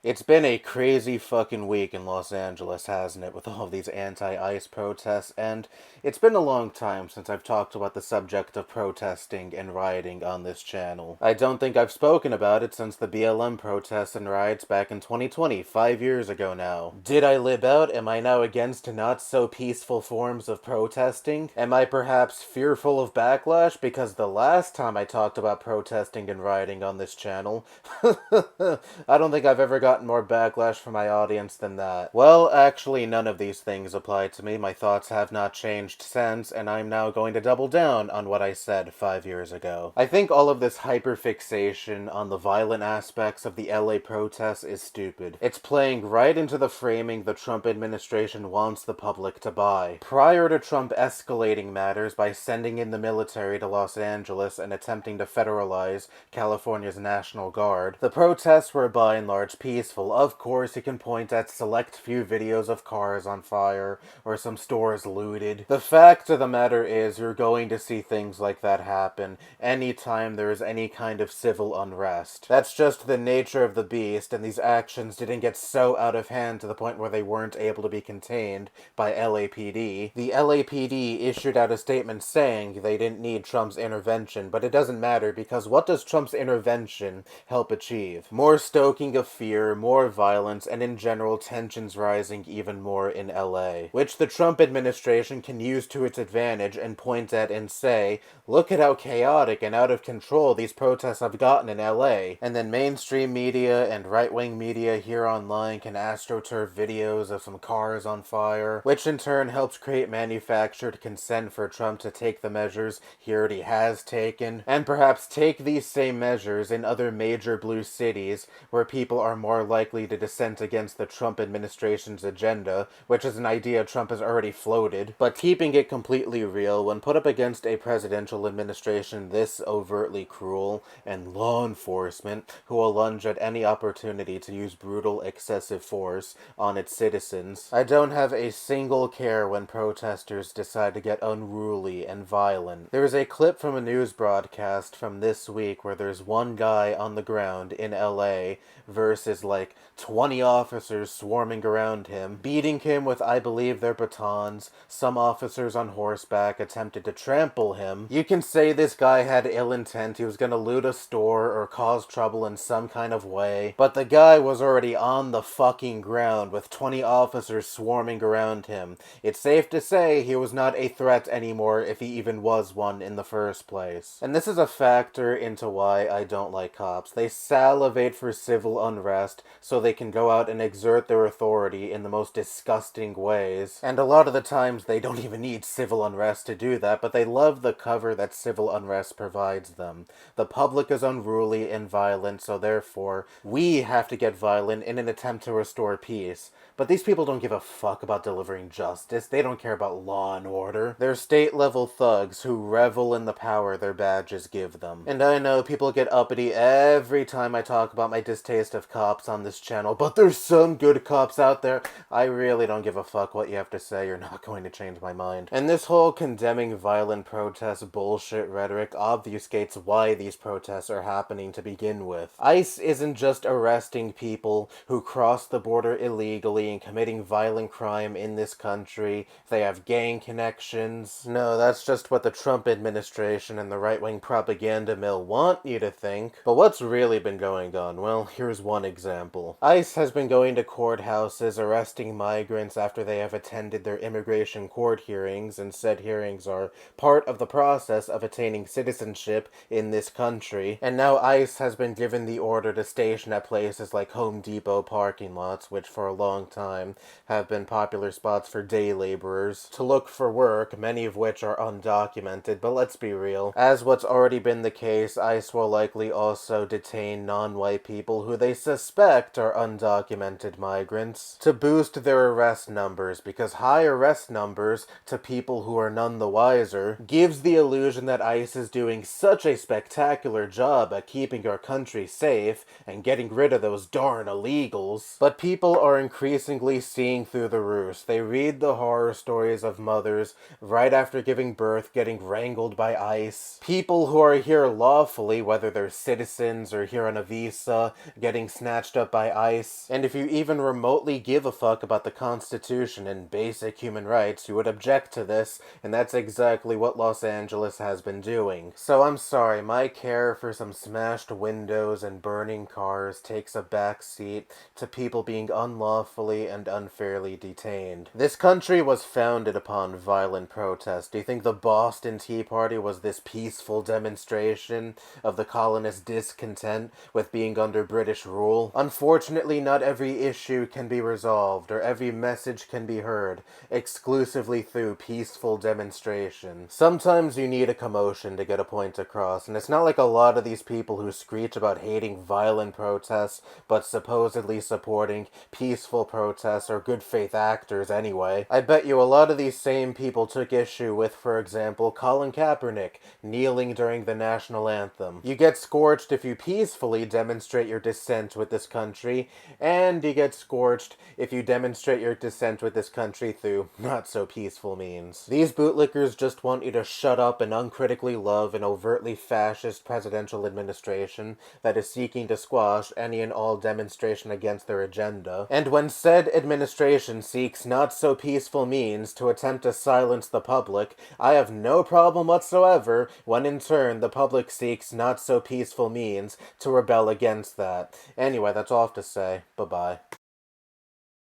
It's been a crazy fucking week in Los Angeles, hasn't it, with all of these anti-ICE protests, and it's been a long time since I've talked about the subject of protesting and rioting on this channel. I don't think I've spoken about it since the BLM protests and riots back in 2020, 5 years ago now. Did I lib out? Am I now against not so peaceful forms of protesting? Am I perhaps fearful of backlash because the last time I talked about protesting and rioting on this channel, I don't think I've ever gotten more backlash from my audience than that. Well, actually, none of these things apply to me. My thoughts have not changed since, and I'm now going to double down on what I said 5 years ago. I think all of this hyperfixation on the violent aspects of the LA protests is stupid. It's playing right into the framing the Trump administration wants the public to buy. Prior to Trump escalating matters by sending in the military to Los Angeles and attempting to federalize California's National Guard, the protests were by and large peaceful. Of course, you can point at select few videos of cars on fire or some stores looted. The fact of the matter is, you're going to see things like that happen anytime there is any kind of civil unrest. That's just the nature of the beast, and these actions didn't get so out of hand to the point where they weren't able to be contained by LAPD. The LAPD issued out a statement saying they didn't need Trump's intervention, but it doesn't matter because what does Trump's intervention help achieve? More stoking of fear, more violence, and in general tensions rising even more in LA, which the Trump administration can use to its advantage and point at and say, look at how chaotic and out of control these protests have gotten in LA. And then mainstream media and right-wing media here online can astroturf videos of some cars on fire, which in turn helps create manufactured consent for Trump to take the measures he already has taken, and perhaps take these same measures in other major blue cities where people are more likely to dissent against the Trump administration's agenda, which is an idea Trump has already floated. But keeping it completely real, when put up against a presidential administration this overtly cruel and law enforcement who will lunge at any opportunity to use brutal, excessive force on its citizens, I don't have a single care when protesters decide to get unruly and violent. There is a clip from a news broadcast from this week where there's one guy on the ground in LA versus like 20 officers swarming around him, beating him with, I believe, their batons. Some officers on horseback attempted to trample him. You can say this guy had ill intent, he was gonna loot a store or cause trouble in some kind of way, but the guy was already on the fucking ground with 20 officers swarming around him. It's safe to say he was not a threat anymore if he even was one in the first place. And this is a factor into why I don't like cops. They salivate for civil unrest so they can go out and exert their authority in the most disgusting ways. And a lot of the times they don't even need civil unrest to do that, but they love the cover that civil unrest provides them. The public is unruly and violent, so therefore we have to get violent in an attempt to restore peace. But these people don't give a fuck about delivering justice. They don't care about law and order. They're state-level thugs who revel in the power their badges give them. And I know people get uppity every time I talk about my distaste of cops on this channel, but there's some good cops out there. I really don't give a fuck what you have to say. You're not going to change my mind. And this whole condemning violent protest bullshit rhetoric obfuscates why these protests are happening to begin with. ICE isn't just arresting people who cross the border illegally and committing violent crime in this country. They have gang connections. No, that's just what the Trump administration and the right-wing propaganda mill want you to think. But what's really been going on? Well, here's one example. ICE has been going to courthouses arresting migrants after they have attended their immigration court hearings, and said hearings are part of the process of attaining citizenship in this country. And now ICE has been given the order to station at places like Home Depot parking lots, which for a long time have been popular spots for day laborers, to look for work, many of which are undocumented. But let's be real, as what's already been the case, ICE will likely also detain non-white people who they suspect are undocumented migrants to boost their arrest numbers, because high arrest numbers to people who are none the wiser gives the illusion that ICE is doing such a spectacular job at keeping our country safe and getting rid of those darn illegals. But people are increasingly seeing through the ruse. They read the horror stories of mothers right after giving birth getting wrangled by ICE. People who are here lawfully, whether they're citizens or here on a visa, getting snatched snatched up by ICE. And if you even remotely give a fuck about the Constitution and basic human rights, you would object to this, and that's exactly what Los Angeles has been doing. So I'm sorry, my care for some smashed windows and burning cars takes a backseat to people being unlawfully and unfairly detained. This country was founded upon violent protest. Do you think the Boston Tea Party was this peaceful demonstration of the colonists' discontent with being under British rule? Unfortunately, not every issue can be resolved or every message can be heard exclusively through peaceful demonstration. Sometimes you need a commotion to get a point across, and it's not like a lot of these people who screech about hating violent protests but supposedly supporting peaceful protests are good faith actors anyway. I bet you a lot of these same people took issue with, for example, Colin Kaepernick kneeling during the national anthem. You get scorched if you peacefully demonstrate your dissent with this country, and you get scorched if you demonstrate your dissent with this country through not so peaceful means. These bootlickers just want you to shut up and uncritically love an overtly fascist presidential administration that is seeking to squash any and all demonstration against their agenda. And when said administration seeks not so peaceful means to attempt to silence the public, I have no problem whatsoever when in turn the public seeks not so peaceful means to rebel against that. Anyway, that's all I have to say. Bye-bye.